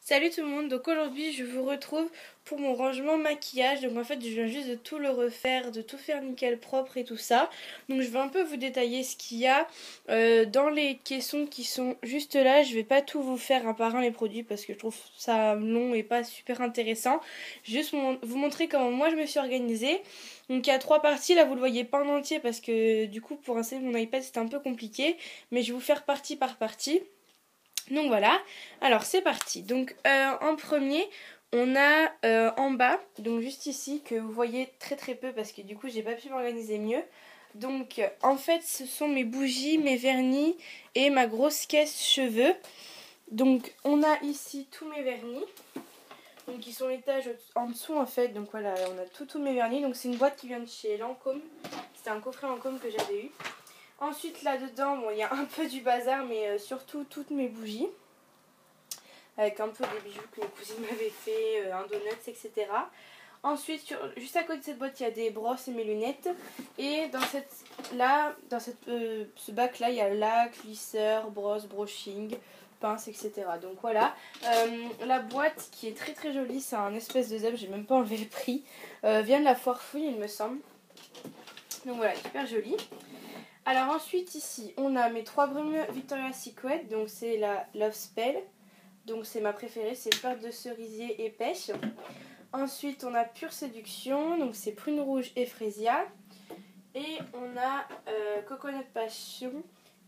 Salut tout le monde, donc aujourd'hui je vous retrouve pour mon rangement maquillage. Donc en fait je viens juste de tout le refaire, de tout faire nickel propre et tout ça. Donc je vais un peu vous détailler ce qu'il y a dans les caissons qui sont juste là. Je vais pas tout vous faire un par un les produits parce que je trouve ça long et pas super intéressant. Juste vous montrer comment moi je me suis organisée. Donc il y a 3 parties, là vous le voyez pas en entier parce que du coup pour installer mon iPad c'était un peu compliqué. Mais je vais vous faire partie par partie. Donc voilà, alors c'est parti. Donc en premier, on a en bas, donc juste ici, que vous voyez très très peu parce que du coup j'ai pas pu m'organiser mieux. Donc en fait ce sont mes bougies, mes vernis et ma grosse caisse cheveux. Donc on a ici tous mes vernis. Donc ils sont l'étage en dessous en fait. Donc voilà, on a tous mes vernis. Donc c'est une boîte qui vient de chez Lancôme. C'était un coffret Lancôme que j'avais eu. Ensuite là-dedans, bon, il y a un peu du bazar mais surtout toutes mes bougies. Avec un peu des bijoux que mes cousines m'avaient fait, un donut, etc. Ensuite, juste à côté de cette boîte, il y a des brosses et mes lunettes. Et dans ce bac-là, il y a lac, lisseur, brosse, brushing, pince, etc. Donc voilà. La boîte qui est très très jolie, c'est un espèce de zèbre, j'ai même pas enlevé le prix. Vient de la Foire Fouille, il me semble. Donc voilà, super jolie. Alors ensuite, ici, on a mes 3 brumes Victoria's Secret. Donc c'est la Love Spell. Donc c'est ma préférée, c'est pâte de cerisier et pêche. Ensuite on a Pure Séduction, donc c'est prune rouge et frésia. Et on a Coconut Passion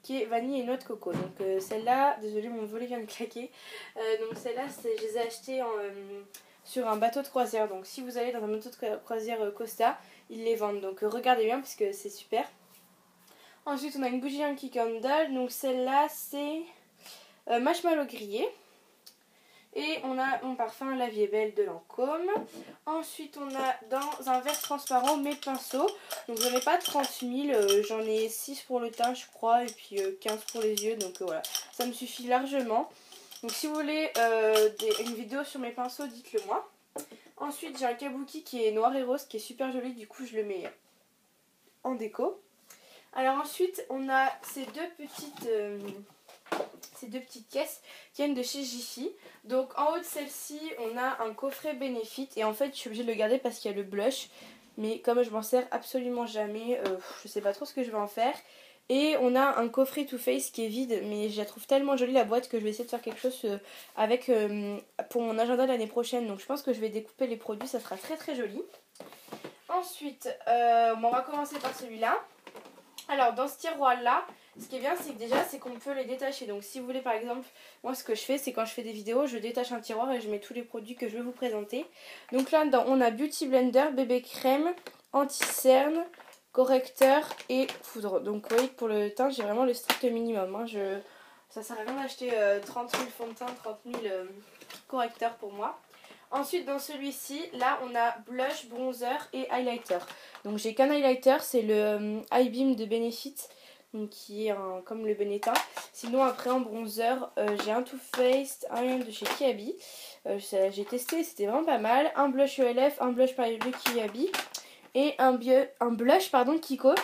qui est vanille et noix de coco. Donc celle-là, désolée mon volet vient de claquer. Donc celle-là je les ai achetées sur un bateau de croisière. Donc si vous allez dans un bateau de croisière Costa, ils les vendent. Donc regardez bien parce que c'est super. Ensuite on a une bougie Yankee Candle, donc celle-là c'est marshmallow grillé. Et on a mon parfum La Vie est Belle de Lancôme. Ensuite on a dans un verre transparent mes pinceaux. Donc j'en ai pas 30 000, j'en ai 6 pour le teint je crois. Et puis 15 pour les yeux, donc voilà. Ça me suffit largement. Donc si vous voulez une vidéo sur mes pinceaux, dites-le moi. Ensuite j'ai un kabuki qui est noir et rose, qui est super joli. Du coup je le mets en déco. Alors ensuite on a ces deux petites caisses qui viennent de chez Jiffy. Donc en haut de celle-ci on a un coffret Benefit et en fait je suis obligée de le garder parce qu'il y a le blush, mais comme je m'en sers absolument jamais, je sais pas trop ce que je vais en faire. Et on a un coffret Too Faced qui est vide, mais je la trouve tellement jolie la boîte que je vais essayer de faire quelque chose avec pour mon agenda l'année prochaine. Donc je pense que je vais découper les produits, ça sera très très joli. Ensuite on va commencer par celui-là. Alors dans ce tiroir là, ce qui est bien c'est que déjà c'est qu'on peut les détacher. Donc si vous voulez par exemple, moi ce que je fais c'est quand je fais des vidéos, je détache un tiroir et je mets tous les produits que je vais vous présenter. Donc là dedans on a Beauty Blender, bébé crème, anti-cerne, correcteur et poudre. Donc vous voyez que pour le teint j'ai vraiment le strict minimum. Ça sert à rien d'acheter 30 000 fonds de teint, 30 000 correcteurs pour moi. Ensuite dans celui-ci, là on a blush, bronzer et highlighter. Donc j'ai qu'un highlighter, c'est le Eye Beam de Benefit, donc qui est comme le Benetton. Sinon après en bronzer, j'ai un Too Faced, un de chez Kiabi. J'ai testé, c'était vraiment pas mal. Un blush ELF, un blush de Kiabi et un blush Kiko.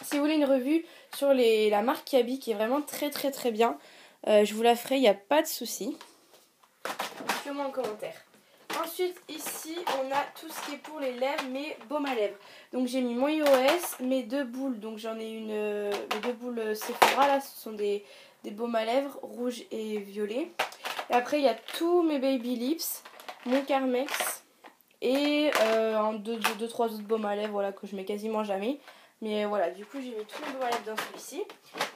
Si vous voulez une revue sur la marque Kiabi qui est vraiment très très très bien, je vous la ferai, il n'y a pas de souci. Dites-le-moi en commentaire. Ensuite ici on a tout ce qui est pour les lèvres, mes baumes à lèvres. Donc j'ai mis mon iOS, mes 2 boules, donc j'en ai mes 2 boules Sephora là, ce sont des baumes à lèvres rouge et violet. Et après il y a tous mes baby lips, mon Carmex et 2-3 autres baumes à lèvres voilà, que je mets quasiment jamais. Mais voilà, du coup j'ai mis tous les baumes à lèvres dans celui-ci.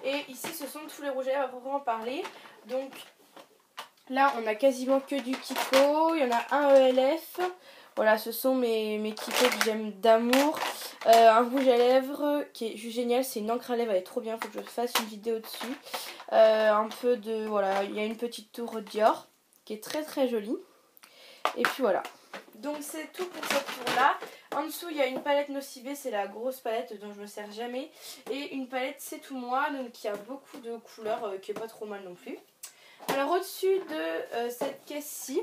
Et ici ce sont tous les rouges à lèvres à proprement parler. Donc là, on a quasiment que du Kiko. Il y en a un ELF. Voilà, ce sont mes Kiko que j'aime d'amour. Un rouge à lèvres qui est juste génial. C'est une encre à lèvres, elle est trop bien. Il faut que je fasse une vidéo dessus. Voilà, il y a une petite tour Dior qui est très très jolie. Et puis voilà. Donc c'est tout pour cette tour-là. En dessous, il y a une palette Nocibé. C'est la grosse palette dont je me sers jamais. Et une palette C'est tout moi. Donc qui a beaucoup de couleurs, qui est pas trop mal non plus. Alors au-dessus de cette caisse-ci,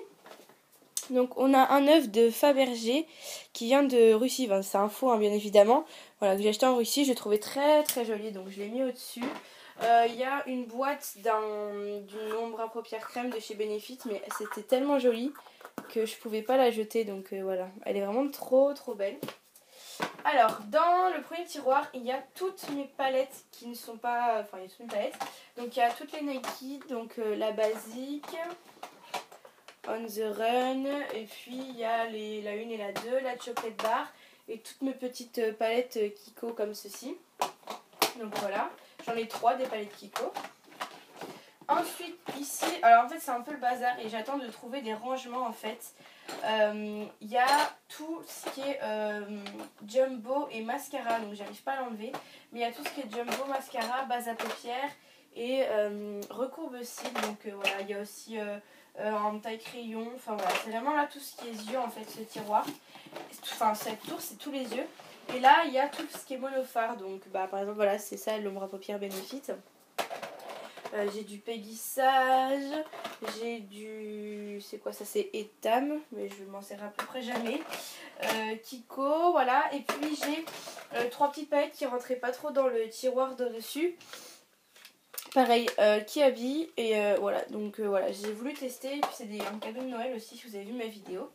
donc on a un œuf de Fabergé qui vient de Russie. Enfin, c'est un faux bien évidemment. Voilà, que j'ai acheté en Russie, je l'ai trouvé très très joli, donc je l'ai mis au-dessus. Il y a une boîte d'une ombre à paupières crème de chez Benefit, mais c'était tellement joli que je pouvais pas la jeter, donc voilà. Elle est vraiment trop belle. Alors, dans le premier tiroir, il y a toutes mes palettes qui ne sont pas... Enfin, il y a toutes mes palettes. Donc, il y a toutes les Nike, donc la basique, On the Run, et puis il y a la 1 et la 2, la Chocolate Bar, et toutes mes petites palettes Kiko comme ceci. Donc voilà, j'en ai 3 des palettes Kiko. Ensuite ici, alors en fait c'est un peu le bazar et j'attends de trouver des rangements en fait. Il y a tout ce qui est jumbo et mascara, donc j'arrive pas à l'enlever. Mais il y a tout ce qui est jumbo, mascara, base à paupières et recourbe-cils. Donc voilà, il y a aussi en taille crayon. Enfin voilà, c'est vraiment là tout ce qui est yeux en fait, ce tiroir. Enfin cette tour c'est tous les yeux. Et là il y a tout ce qui est monophare. Donc bah, par exemple voilà, c'est ça l'ombre à paupières Benefit. J'ai du Peggy Sage, j'ai du... c'est quoi ça? C'est Etam, mais je m'en sers à peu près jamais. Kiko, voilà. Et puis j'ai 3 petites palettes qui rentraient pas trop dans le tiroir de dessus. Pareil, Kiabi. Et voilà, donc voilà, j'ai voulu tester. Et puis c'est un cadeau de Noël aussi, si vous avez vu ma vidéo.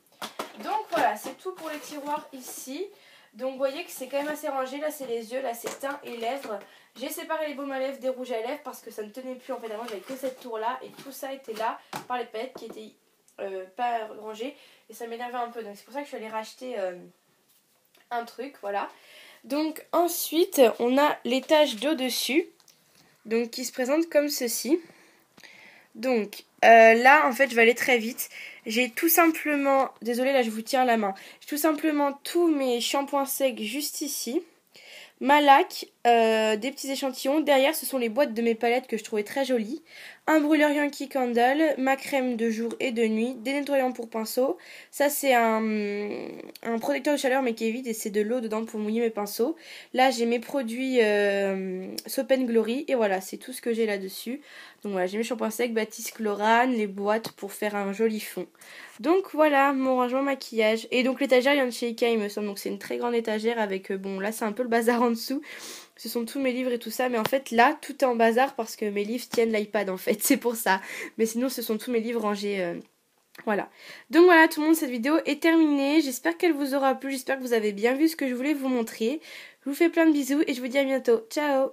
Donc voilà, c'est tout pour les tiroirs ici. Donc vous voyez que c'est quand même assez rangé. Là c'est les yeux, là c'est teint et lèvres. J'ai séparé les baumes à lèvres des rouges à lèvres parce que ça ne tenait plus. En fait avant j'avais que cette tour là et tout ça était là par les palettes qui étaient pas rangées. Et ça m'énervait un peu. Donc c'est pour ça que je suis allée racheter un truc. Voilà. Donc ensuite on a l'étage d'au-dessus. Donc qui se présente comme ceci. Donc là en fait je vais aller très vite. J'ai tout simplement, désolée là je vous tiens la main, j'ai tout simplement tous mes shampoings secs juste ici. Ma laque, des petits échantillons. Derrière ce sont les boîtes de mes palettes que je trouvais très jolies. Un brûleur Yankee Candle, ma crème de jour et de nuit, des nettoyants pour pinceaux. Ça c'est un protecteur de chaleur mais qui est vide et c'est de l'eau dedans pour mouiller mes pinceaux. Là j'ai mes produits Soap & Glory et voilà c'est tout ce que j'ai là-dessus. Donc voilà j'ai mes shampoings secs, Baptiste Chlorane, les boîtes pour faire un joli fond. Donc voilà mon rangement maquillage. Et donc l'étagère vient de chez Ikea il me semble. Donc c'est une très grande étagère avec, bon là c'est un peu le bazar en dessous. Ce sont tous mes livres et tout ça. Mais en fait là tout est en bazar parce que mes livres tiennent l'iPad en fait. C'est pour ça. Mais sinon ce sont tous mes livres rangés. Voilà. Donc voilà tout le monde, cette vidéo est terminée. J'espère qu'elle vous aura plu. J'espère que vous avez bien vu ce que je voulais vous montrer. Je vous fais plein de bisous et je vous dis à bientôt. Ciao!